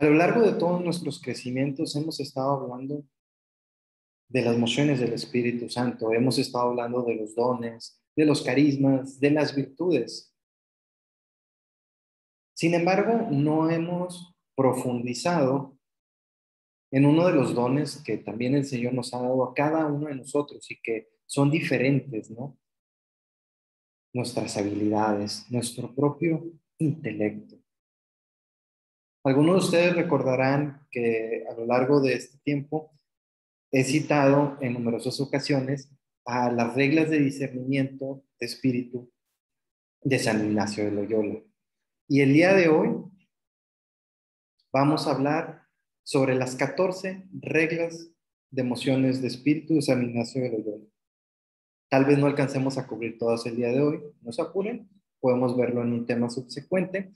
A lo largo de todos nuestros crecimientos hemos estado hablando de las mociones del Espíritu Santo, hemos estado hablando de los dones, de los carismas, de las virtudes. Sin embargo, no hemos profundizado en uno de los dones que también el Señor nos ha dado a cada uno de nosotros y que son diferentes, ¿no? Nuestras habilidades, nuestro propio intelecto. Algunos de ustedes recordarán que a lo largo de este tiempo he citado en numerosas ocasiones a las reglas de discernimiento de espíritu de San Ignacio de Loyola. Y el día de hoy vamos a hablar sobre las 14 reglas de emociones de espíritu de San Ignacio de Loyola. Tal vez no alcancemos a cubrir todas el día de hoy, no se apuren, podemos verlo en un tema subsecuente,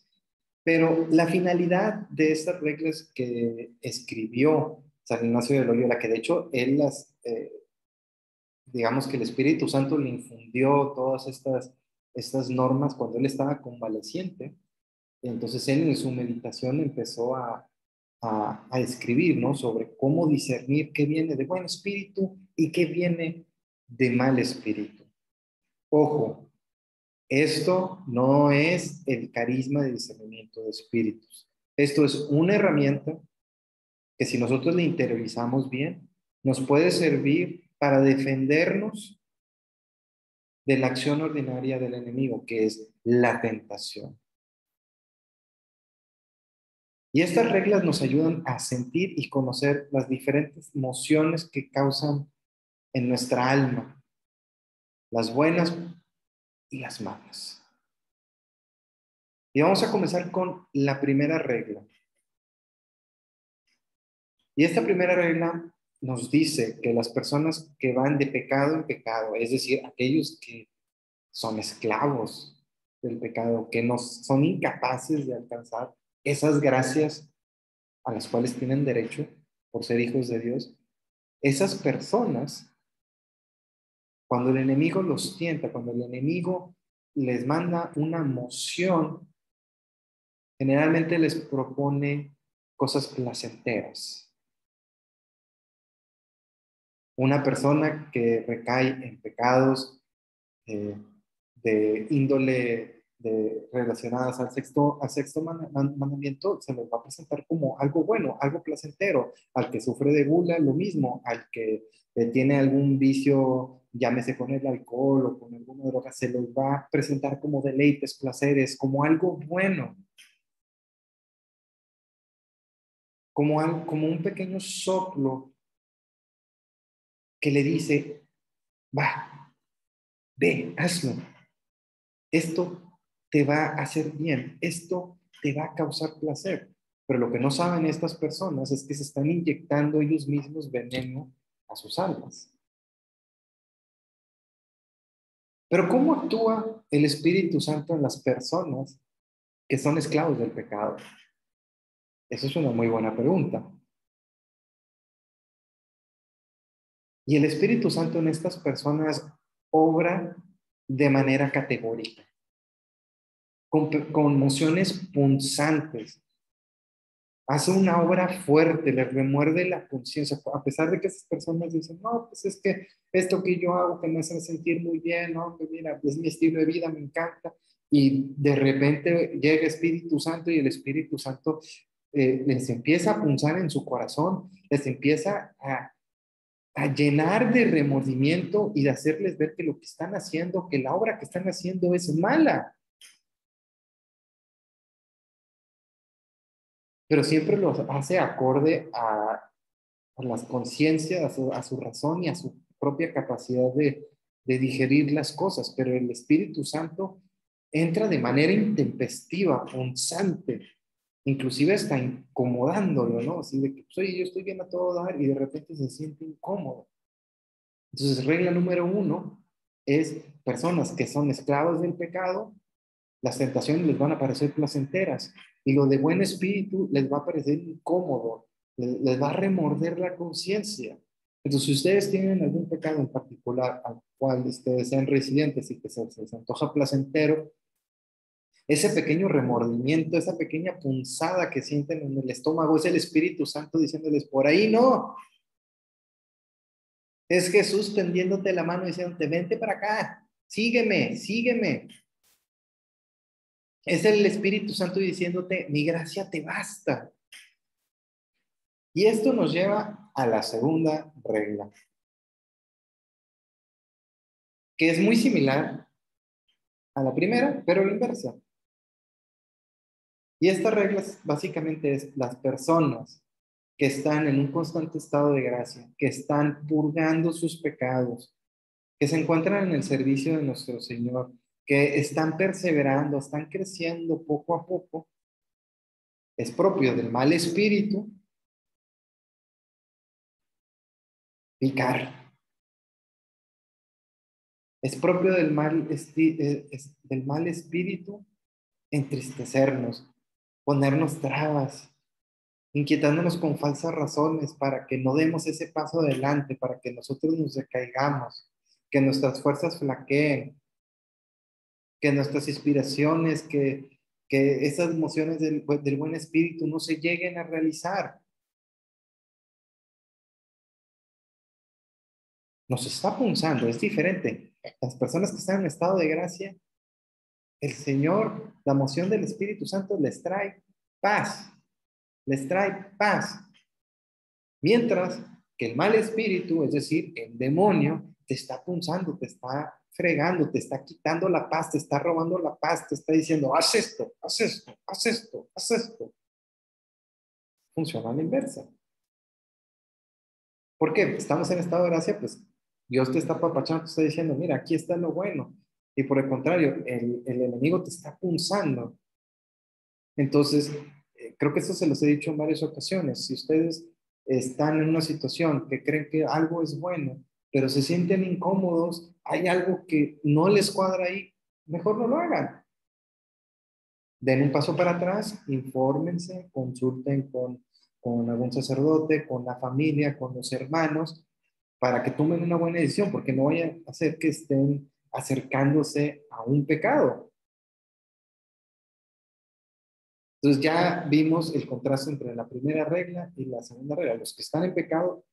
pero la finalidad de estas reglas que escribió San Ignacio de Loyola, que de hecho él digamos que el Espíritu Santo le infundió todas estas normas cuando él estaba convaleciente. Entonces él en su meditación empezó a escribir, ¿no? Sobre cómo discernir qué viene de buen espíritu y qué viene de mal espíritu. Ojo, esto no es el carisma de discernimiento de espíritus. Esto es una herramienta que si nosotros la interiorizamos bien, nos puede servir para defendernos de la acción ordinaria del enemigo, que es la tentación. Y estas reglas nos ayudan a sentir y conocer las diferentes emociones que causan en nuestra alma, las buenas y las malas. Y vamos a comenzar con la primera regla. Y esta primera regla nos dice que las personas que van de pecado en pecado, es decir, aquellos que son esclavos del pecado, que no son incapaces de alcanzar esas gracias a las cuales tienen derecho por ser hijos de Dios, esas personas, cuando el enemigo los tienta, cuando el enemigo les manda una moción, generalmente les propone cosas placenteras. Una persona que recae en pecados de índole relacionadas al sexto mandamiento, se les va a presentar como algo bueno, algo placentero. Al que sufre de gula, lo mismo. Al que tiene algún vicio, llámese con el alcohol o con alguna droga, se les va a presentar como deleites, placeres, como algo bueno. Como un pequeño soplo que le dice, va, ve, hazlo. Esto te va a hacer bien, esto te va a causar placer. Pero lo que no saben estas personas es que se están inyectando ellos mismos veneno a sus almas. Pero ¿cómo actúa el Espíritu Santo en las personas que son esclavos del pecado? Esa es una muy buena pregunta. Y el Espíritu Santo en estas personas obra de manera categórica, con emociones punzantes. Hace una obra fuerte, le remuerde la conciencia, a pesar de que esas personas dicen, no, pues es que esto que yo hago que me hace sentir muy bien, no, que mira, es mi estilo de vida, me encanta, y de repente llega Espíritu Santo y el Espíritu Santo les empieza a punzar en su corazón, les empieza a llenar de remordimiento y de hacerles ver que lo que están haciendo, que la obra que están haciendo es mala. Pero siempre lo hace acorde a las conciencias, a su razón y a su propia capacidad de digerir las cosas. Pero el Espíritu Santo entra de manera intempestiva, punzante, inclusive está incomodándolo, ¿no? Así de que, pues, oye, yo estoy bien a todo dar y de repente se siente incómodo. Entonces, regla número 1 es personas que son esclavos del pecado, las tentaciones les van a parecer placenteras y lo de buen espíritu les va a parecer incómodo, les va a remorder la conciencia. Entonces, si ustedes tienen algún pecado en particular al cual ustedes sean residentes y que se les antoja placentero, Ese pequeño remordimiento, esa pequeña punzada que sienten en el estómago, es el Espíritu Santo diciéndoles, por ahí no. Es Jesús tendiéndote la mano y diciéndote, vente para acá, sígueme, sígueme. Es el Espíritu Santo diciéndote, mi gracia te basta. Y esto nos lleva a la segunda regla, que es muy similar a la primera, pero la inversa. Y esta regla básicamente es las personas que están en un constante estado de gracia, que están purgando sus pecados, que se encuentran en el servicio de nuestro Señor, que están perseverando, están creciendo poco a poco, es propio del mal espíritu picar. Es propio del mal espíritu entristecernos, ponernos trabas, inquietándonos con falsas razones para que no demos ese paso adelante, para que nosotros nos decaigamos, que nuestras fuerzas flaqueen, que nuestras inspiraciones, que esas emociones del buen espíritu no se lleguen a realizar. Nos está punzando, es diferente. Las personas que están en estado de gracia, el Señor, la moción del Espíritu Santo les trae paz, les trae paz. Mientras que el mal espíritu, es decir, el demonio, te está punzando, te está fregando, te está quitando la paz, te está robando la paz, te está diciendo, haz esto, haz esto, haz esto, haz esto. Funciona a la inversa. ¿Por qué? Estamos en estado de gracia, pues Dios te está apapachando, te está diciendo, mira, aquí está lo bueno. Y por el contrario, el enemigo te está punzando. Entonces, creo que esto se los he dicho en varias ocasiones. Si ustedes están en una situación que creen que algo es bueno, pero se sienten incómodos, hay algo que no les cuadra ahí, mejor no lo hagan. Den un paso para atrás, infórmense, consulten con algún sacerdote, con la familia, con los hermanos, para que tomen una buena decisión, porque no vayan a hacer que estén acercándose a un pecado. Entonces ya vimos el contraste entre la primera regla y la segunda regla. Los que están en pecado,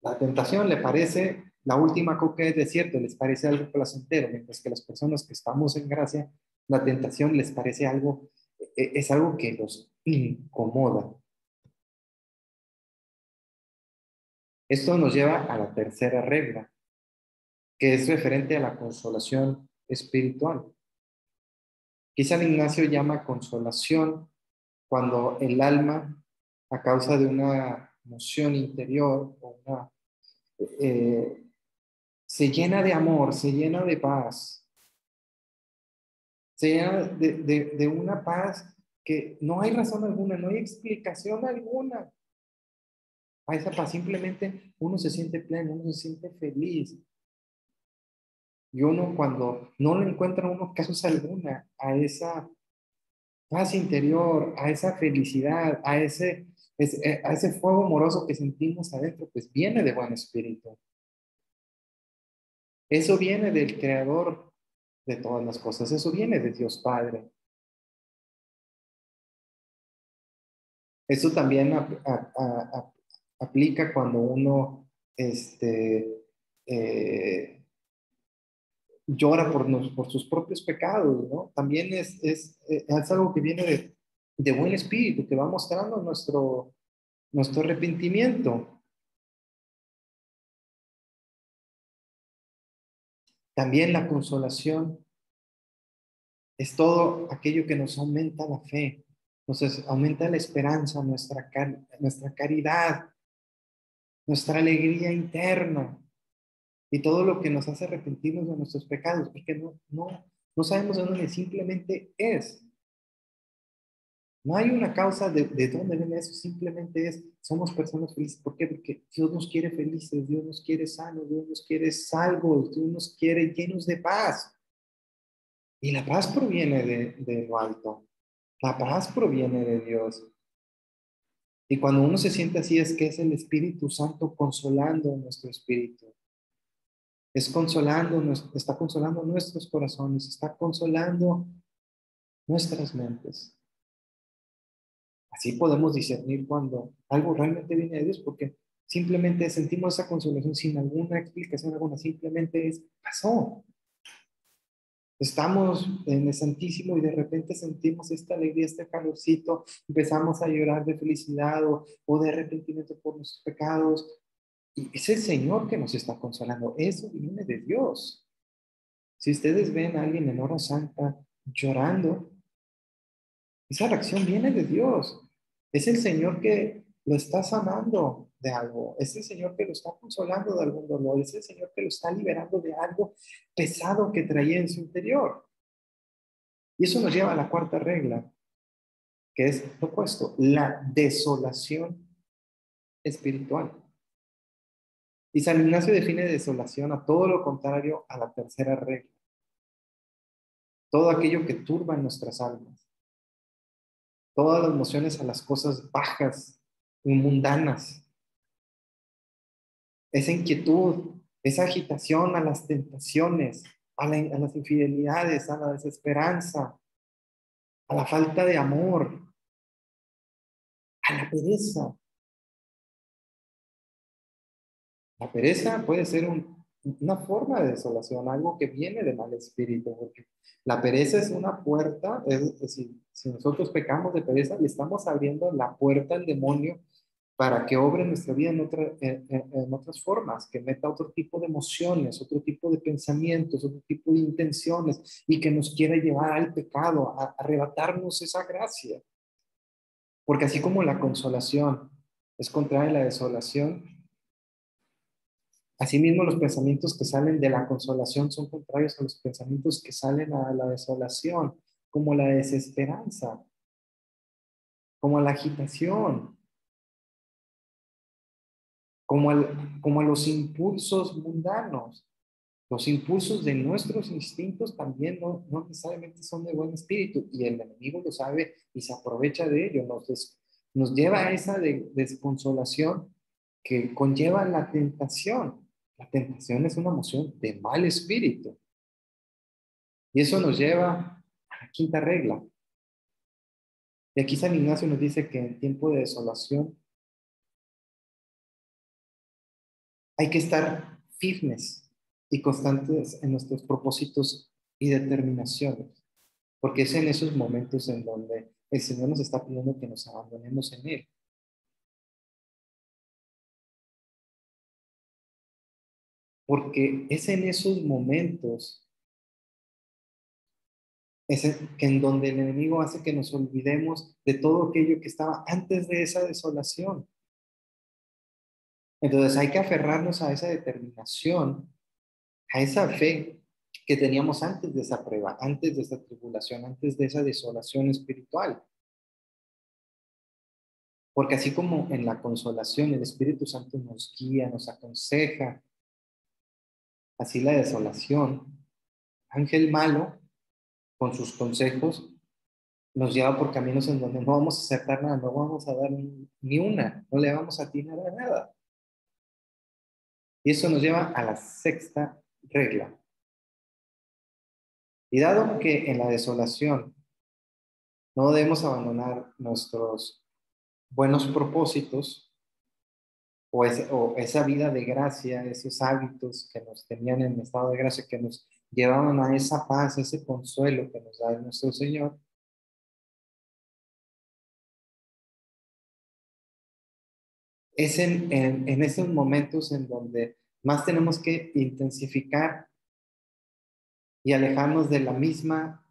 la tentación le parece la última coca del desierto, les parece algo placentero, mientras que las personas que estamos en gracia, la tentación les parece algo, es algo que los incomoda. Esto nos lleva a la tercera regla, que es referente a la consolación espiritual. Quizá San Ignacio llama consolación cuando el alma, a causa de una emoción interior, eh, se llena de amor, se llena de paz, se llena de una paz que no hay razón alguna, no hay explicación alguna a esa paz. Simplemente uno se siente pleno, uno se siente feliz. Y uno cuando no le encuentra uno causa alguna a esa paz interior, a esa felicidad, a ese fuego amoroso que sentimos adentro, pues viene de buen espíritu. Eso viene del creador de todas las cosas, eso viene de Dios Padre. Eso también aplica cuando uno eh, llora por sus propios pecados, ¿no? También es algo que viene de buen espíritu, que va mostrando nuestro arrepentimiento. También la consolación es todo aquello que nos aumenta la fe, nos aumenta la esperanza, nuestra caridad, nuestra alegría interna y todo lo que nos hace arrepentirnos de nuestros pecados, porque no sabemos de dónde, simplemente es. No hay una causa de dónde viene eso, simplemente somos personas felices. ¿Por qué? Porque Dios nos quiere felices, Dios nos quiere sanos, Dios nos quiere salvos, Dios nos quiere llenos de paz. Y la paz proviene de lo alto, la paz proviene de Dios. Y cuando uno se siente así es que es el Espíritu Santo consolando nuestro espíritu. Está consolando nuestros corazones, está consolando nuestras mentes. Así podemos discernir cuando algo realmente viene de Dios, porque simplemente sentimos esa consolación sin alguna explicación alguna, simplemente pasó. Estamos en el Santísimo y de repente sentimos esta alegría, este calorcito, empezamos a llorar de felicidad o de arrepentimiento por nuestros pecados. Y es el Señor que nos está consolando. Eso viene de Dios. Si ustedes ven a alguien en hora santa llorando, esa reacción viene de Dios. Es el Señor que lo está sanando de algo. Es el Señor que lo está consolando de algún dolor. Es el Señor que lo está liberando de algo pesado que traía en su interior. Y eso nos lleva a la cuarta regla, que es lo opuesto, la desolación espiritual. Y San Ignacio define desolación a todo lo contrario a la tercera regla. Todo aquello que turba en nuestras almas. Todas las emociones a las cosas bajas y mundanas. Esa inquietud, esa agitación a las tentaciones, a las infidelidades, a la desesperanza, a la falta de amor, a la pereza. La pereza puede ser una forma de desolación, algo que viene de mal espíritu, porque la pereza es una puerta, es decir, si nosotros pecamos de pereza, le estamos abriendo la puerta al demonio para que obre en nuestra vida en otras formas, que meta otro tipo de emociones, otro tipo de pensamientos, otro tipo de intenciones y que nos quiera llevar al pecado, a arrebatarnos esa gracia. Porque así como la consolación es contraria a la desolación, asimismo los pensamientos que salen de la consolación son contrarios a los pensamientos que salen a la desolación, como la desesperanza, como la agitación, como a los impulsos mundanos. Los impulsos de nuestros instintos también no necesariamente son de buen espíritu y el enemigo lo sabe y se aprovecha de ello. Nos lleva a esa desconsolación que conlleva la tentación. La tentación es una emoción de mal espíritu. Y eso nos lleva a la quinta regla. Y aquí San Ignacio nos dice que en tiempo de desolación hay que estar firmes y constantes en nuestros propósitos y determinaciones, porque es en esos momentos en donde el Señor nos está pidiendo que nos abandonemos en Él. Porque es en esos momentos que en donde el enemigo hace que nos olvidemos de todo aquello que estaba antes de esa desolación. Entonces hay que aferrarnos a esa determinación, a esa fe que teníamos antes de esa prueba, antes de esa tribulación, antes de esa desolación espiritual. Porque así como en la consolación el Espíritu Santo nos guía, nos aconseja, así la desolación, ángel malo, con sus consejos, nos lleva por caminos en donde no vamos a acertar nada, no vamos a dar ni una, no le vamos a atinar a nada. Y eso nos lleva a la sexta regla. Y dado que en la desolación no debemos abandonar nuestros buenos propósitos o esa vida de gracia, esos hábitos que nos tenían en estado de gracia, que nos llevaban a esa paz, ese consuelo que nos da nuestro Señor, es en esos momentos en donde más tenemos que intensificar y alejarnos de la misma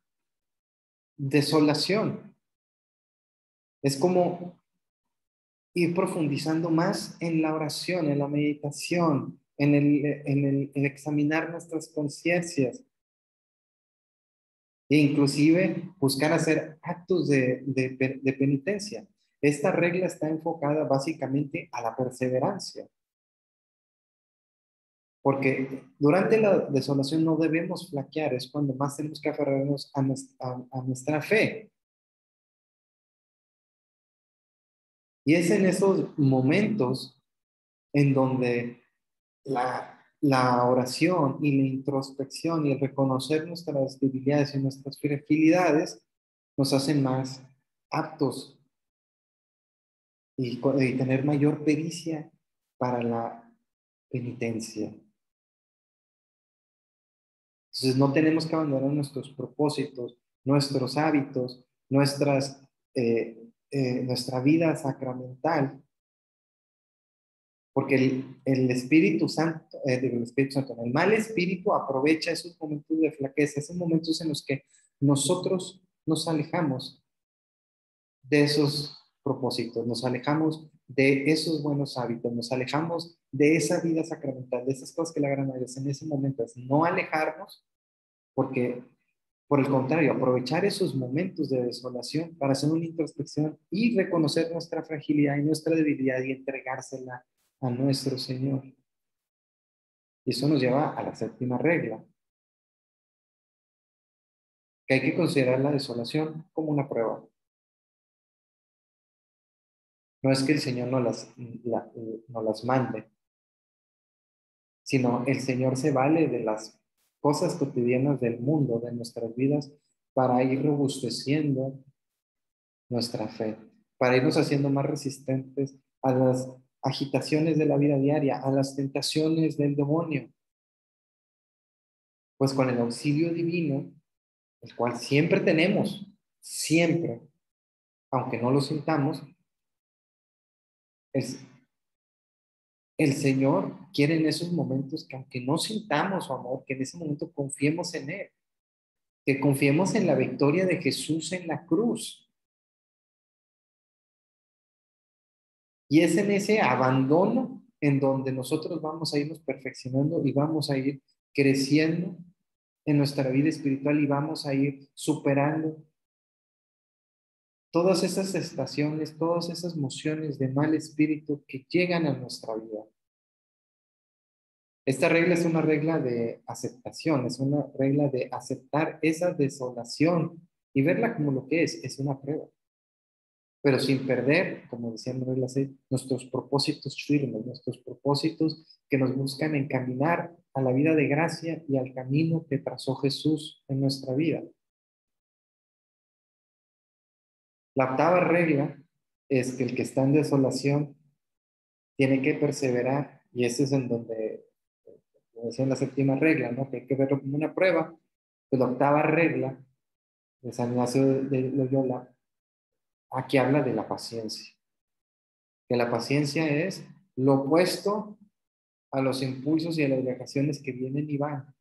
desolación. Es como ir profundizando más en la oración, en la meditación, en el examinar nuestras conciencias e inclusive buscar hacer actos de penitencia. Esta regla está enfocada básicamente a la perseverancia, porque durante la desolación no debemos flaquear, es cuando más tenemos que aferrarnos a nuestra fe. Y es en esos momentos en donde la oración y la introspección y el reconocer nuestras debilidades y nuestras fragilidades nos hacen más aptos y tener mayor pericia para la penitencia. Entonces no tenemos que abandonar nuestros propósitos, nuestros hábitos, nuestra vida sacramental, porque el Espíritu Santo, no, el mal espíritu aprovecha esos momentos de flaqueza, esos momentos en los que nosotros nos alejamos de esos propósitos, nos alejamos de esos buenos hábitos, nos alejamos de esa vida sacramental, de esas cosas que la gran mayoría en ese momento es no alejarnos, porque por el contrario, aprovechar esos momentos de desolación para hacer una introspección y reconocer nuestra fragilidad y nuestra debilidad y entregársela a nuestro Señor. Y eso nos lleva a la séptima regla, que hay que considerar la desolación como una prueba. No es que el Señor no las mande, sino el Señor se vale de las cosas cotidianas del mundo, de nuestras vidas, para ir robusteciendo nuestra fe, para irnos haciendo más resistentes a las agitaciones de la vida diaria, a las tentaciones del demonio. Pues con el auxilio divino, el cual siempre tenemos, siempre, aunque no lo sintamos, es el Señor quiere en esos momentos que aunque no sintamos su amor, que en ese momento confiemos en Él, que confiemos en la victoria de Jesús en la cruz. Y es en ese abandono en donde nosotros vamos a irnos perfeccionando y vamos a ir creciendo en nuestra vida espiritual y vamos a ir superando todas esas estaciones, todas esas mociones de mal espíritu que llegan a nuestra vida. Esta regla es una regla de aceptación, es una regla de aceptar esa desolación y verla como lo que es una prueba, pero sin perder, como decía Manuel Lace, nuestros propósitos firmes, nuestros propósitos que nos buscan encaminar a la vida de gracia y al camino que trazó Jesús en nuestra vida. La octava regla es que el que está en desolación tiene que perseverar, y ese es en donde, como decía en la séptima regla, ¿no? Que hay que verlo como una prueba. Pues la octava regla de San Ignacio de Loyola, aquí habla de la paciencia, que la paciencia es lo opuesto a los impulsos y a las reacciones que vienen y van.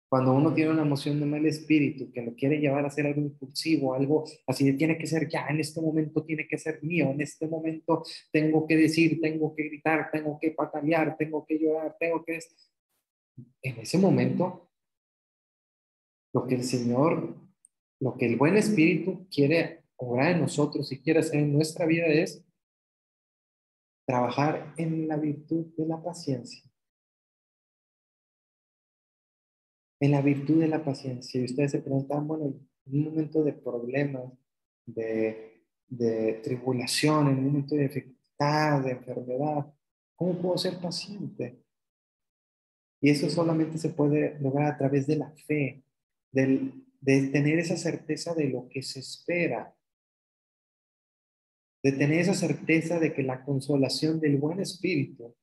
Cuando uno tiene una emoción de mal espíritu que lo quiere llevar a hacer algo impulsivo, algo así de tiene que ser ya, en este momento tiene que ser mío, en este momento tengo que decir, tengo que gritar, tengo que patalear, tengo que llorar, tengo que... En ese momento, lo que el Señor, lo que el buen espíritu quiere obrar en nosotros y quiere hacer en nuestra vida es trabajar en la virtud de la paciencia. En la virtud de la paciencia. Y ustedes se preguntan, bueno, en un momento de problemas, de tribulación, en un momento de dificultad, de enfermedad, ¿cómo puedo ser paciente? Y eso solamente se puede lograr a través de la fe, de tener esa certeza de lo que se espera, de tener esa certeza de que la consolación del buen espíritu,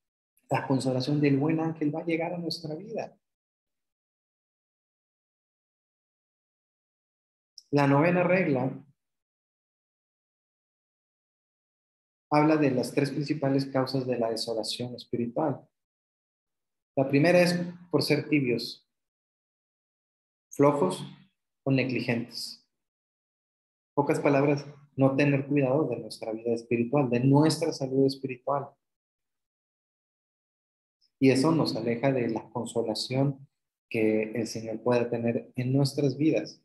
la consolación del buen ángel va a llegar a nuestra vida. La novena regla habla de las tres principales causas de la desolación espiritual. La primera es por ser tibios, flojos o negligentes. Pocas palabras, no tener cuidado de nuestra vida espiritual, de nuestra salud espiritual. Y eso nos aleja de la consolación que el Señor puede tener en nuestras vidas.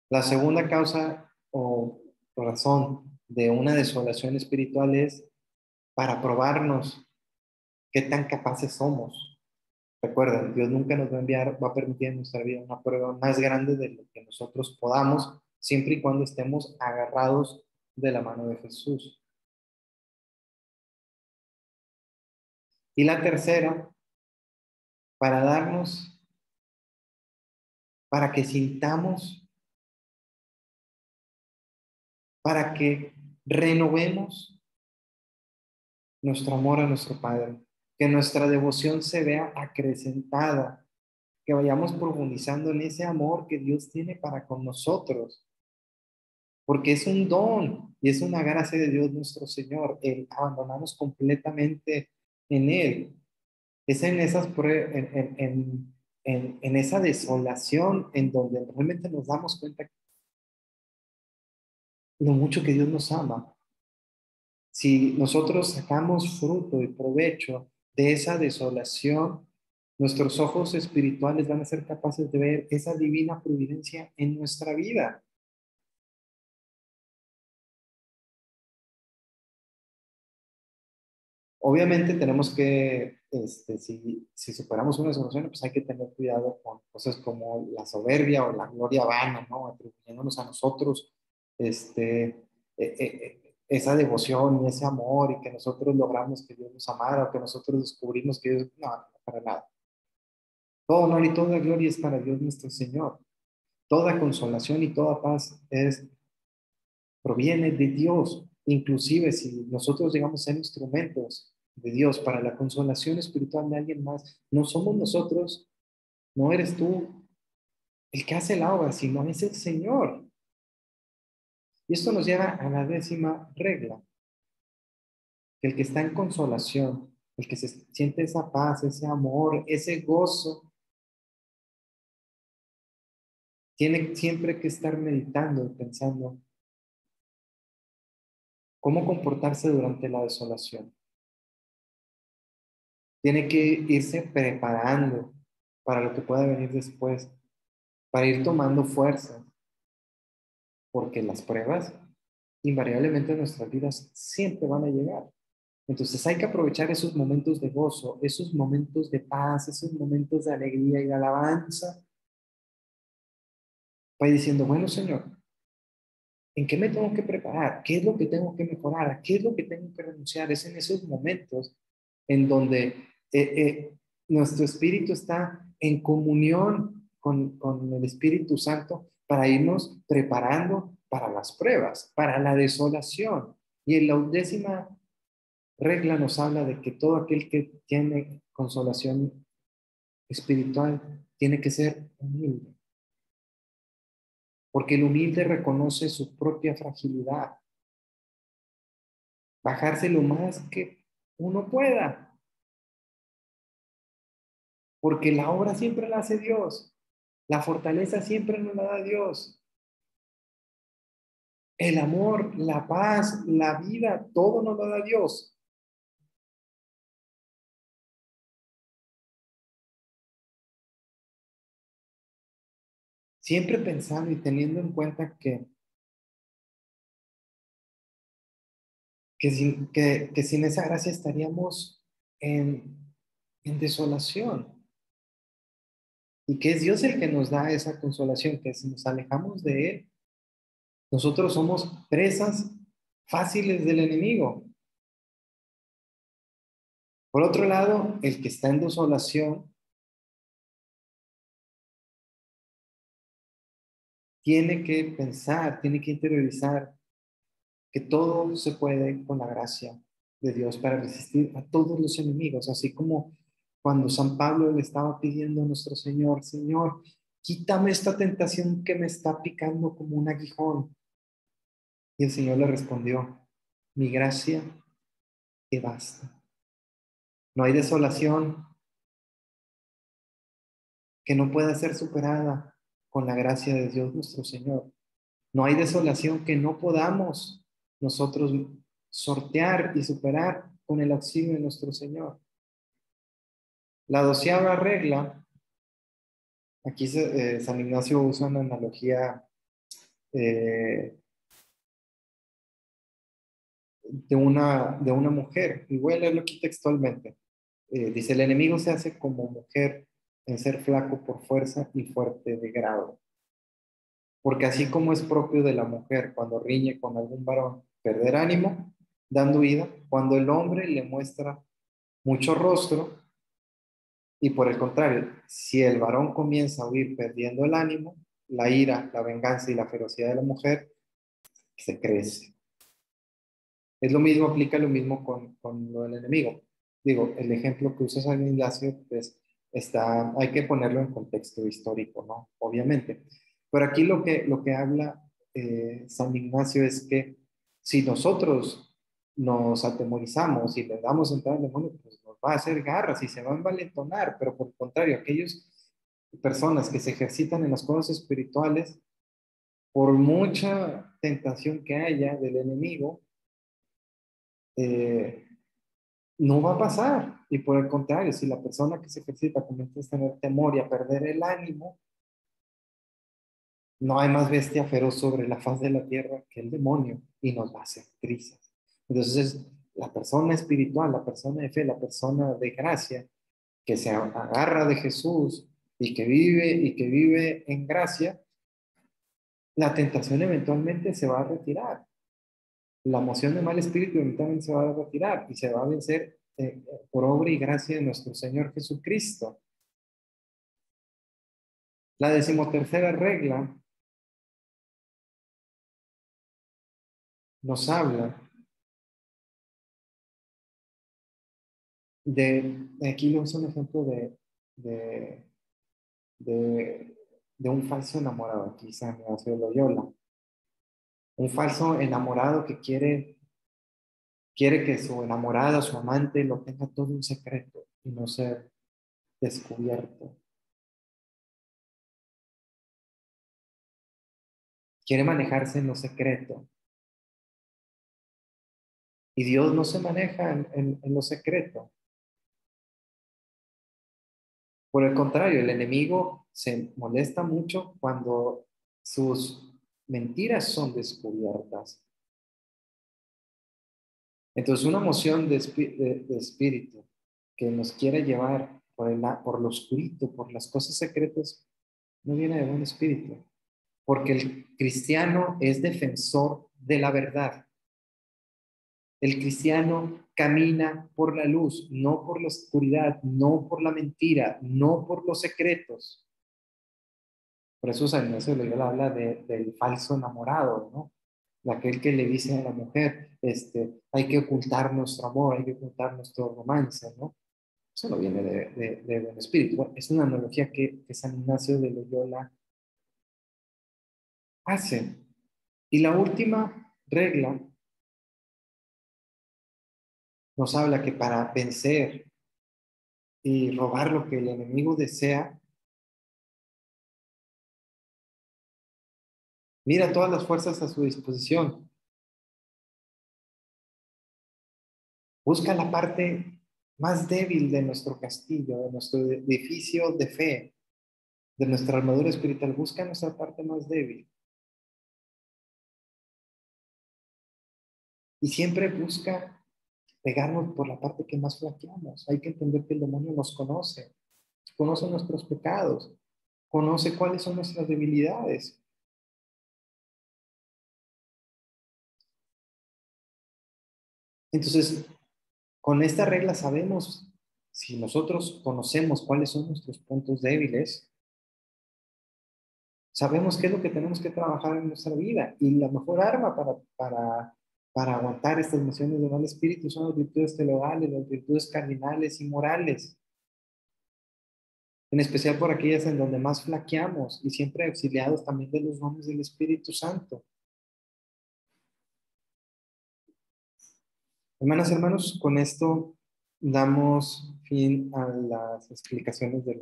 La segunda causa o razón de una desolación espiritual es para probarnos qué tan capaces somos. Recuerden, Dios nunca nos va a enviar, va a permitir en nuestra vida una prueba más grande de lo que nosotros podamos, siempre y cuando estemos agarrados de la mano de Jesús. Y la tercera, para darnos para que sintamos, para que renovemos nuestro amor a nuestro Padre, que nuestra devoción se vea acrecentada, que vayamos profundizando en ese amor que Dios tiene para con nosotros, porque es un don y es una gracia de Dios nuestro Señor, el abandonarnos completamente en Él. Es en esas en esa desolación en donde realmente nos damos cuenta lo mucho que Dios nos ama. Si nosotros sacamos fruto y provecho de esa desolación, nuestros ojos espirituales van a ser capaces de ver esa divina providencia en nuestra vida. Obviamente tenemos que, si superamos una desolación, pues hay que tener cuidado con cosas como la soberbia o la gloria vana, ¿no? Atribuyéndonos a nosotros esa devoción y ese amor y que nosotros logramos que Dios nos amara o que nosotros descubrimos que Dios, no, no, para nada. Todo honor y toda gloria es para Dios nuestro Señor. Toda consolación y toda paz proviene de Dios. Inclusive si nosotros llegamos a ser instrumentos de Dios para la consolación espiritual de alguien más, no somos nosotros, no eres tú el que hace la obra, sino es el Señor. Y esto nos lleva a la 10ª regla, que el que está en consolación, el que se siente esa paz, ese amor, ese gozo, tiene siempre que estar meditando y pensando cómo comportarse durante la desolación. Tiene que irse preparando para lo que pueda venir después, para ir tomando fuerza, porque las pruebas invariablemente en nuestras vidas siempre van a llegar. Entonces hay que aprovechar esos momentos de gozo, esos momentos de paz, esos momentos de alegría y de alabanza, para ir diciendo, bueno, Señor, ¿en qué me tengo que preparar? ¿Qué es lo que tengo que mejorar? ¿A qué es lo que tengo que renunciar? Es en esos momentos en donde nuestro espíritu está en comunión con el Espíritu Santo para irnos preparando para las pruebas, para la desolación. Y en la 10ª regla nos habla de que todo aquel que tiene consolación espiritual tiene que ser humilde, porque el humilde reconoce su propia fragilidad, bajarse lo más que uno pueda, porque la obra siempre la hace Dios, la fortaleza siempre nos la da Dios, el amor, la paz, la vida, todo nos lo da Dios. Siempre pensando y teniendo en cuenta que sin esa gracia estaríamos en desolación. Y que es Dios el que nos da esa consolación, que si nos alejamos de Él, nosotros somos presas fáciles del enemigo. Por otro lado, el que está en desolación tiene que pensar, tiene que interiorizar que todo se puede con la gracia de Dios para resistir a todos los enemigos, así como cuando San Pablo le estaba pidiendo a nuestro Señor, Señor, quítame esta tentación que me está picando como un aguijón. Y el Señor le respondió, mi gracia te basta. No hay desolación que no pueda ser superada con la gracia de Dios nuestro Señor. No hay desolación que no podamos nosotros sortear y superar con el auxilio de nuestro Señor. La 12ª regla, aquí San Ignacio usa una analogía eh, de una mujer, y voy a leerlo aquí textualmente. Dice, el enemigo se hace como mujer en ser flaco por fuerza y fuerte de grado. Porque así como es propio de la mujer cuando riñe con algún varón perder ánimo, dando huida, cuando el hombre le muestra mucho rostro, Y por el contrario, si el varón comienza a huir perdiendo el ánimo, la ira, la venganza y la ferocidad de la mujer se crece. Es lo mismo, aplica lo mismo con lo del enemigo. Digo, el ejemplo que usa San Ignacio, pues hay que ponerlo en contexto histórico, ¿no? Obviamente. Pero aquí lo que habla San Ignacio es que si nosotros nos atemorizamos y le damos entrada al demonio, pues nos va a hacer garras y se va a envalentonar, pero por el contrario, aquellas personas que se ejercitan en las cosas espirituales, por mucha tentación que haya del enemigo, eh, no va a pasar. Y por el contrario, si la persona que se ejercita comienza a tener temor y a perder el ánimo, no hay más bestia feroz sobre la faz de la tierra que el demonio y nos va a hacer trizas. Entonces, la persona espiritual, la persona de fe, la persona de gracia, que se agarra de Jesús y que vive en gracia, la tentación eventualmente se va a retirar. La moción de mal espíritu eventualmente se va a retirar y se va a vencer por obra y gracia de nuestro Señor Jesucristo. La 13ª regla nos habla aquí es un ejemplo de, de, de un falso enamorado, aquí San Ignacio de Loyola. Un falso enamorado que quiere que su enamorada, su amante, lo tenga todo un secreto y no ser descubierto. Quiere manejarse en lo secreto. Y Dios no se maneja en lo secreto. Por el contrario, el enemigo se molesta mucho cuando sus mentiras son descubiertas. Entonces, una emoción de espíritu que nos quiere llevar por lo oscurito, por las cosas secretas, no viene de buen espíritu, porque el cristiano es defensor de la verdad. El cristiano camina por la luz, no por la oscuridad, no por la mentira, no por los secretos. Por eso San Ignacio de Loyola habla del falso enamorado, ¿no? De aquel que le dice a la mujer, hay que ocultar nuestro amor, hay que ocultar nuestro romance, ¿no? Eso no viene de buen espíritu. Bueno, es una analogía que San Ignacio de Loyola hace. Y la última regla nos habla que para vencer y robar lo que el enemigo desea, mira todas las fuerzas a su disposición. Busca la parte más débil de nuestro castillo, de nuestro edificio de fe, de nuestra armadura espiritual. Busca nuestra parte más débil. Y siempre busca pegarnos por la parte que más flaqueamos. Hay que entender que el demonio nos conoce nuestros pecados, conoce cuáles son nuestras debilidades. Entonces, con esta regla sabemos, si nosotros conocemos cuáles son nuestros puntos débiles, sabemos qué es lo que tenemos que trabajar en nuestra vida. Y la mejor arma para aguantar estas emociones de mal espíritu son las virtudes teologales, las virtudes cardinales y morales. En especial por aquellas en donde más flaqueamos y siempre auxiliados también de los dones del Espíritu Santo. Hermanas y hermanos, con esto damos fin a las explicaciones de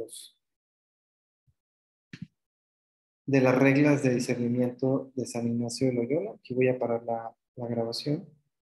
las reglas de discernimiento de San Ignacio de Loyola. Aquí voy a parar la grabación.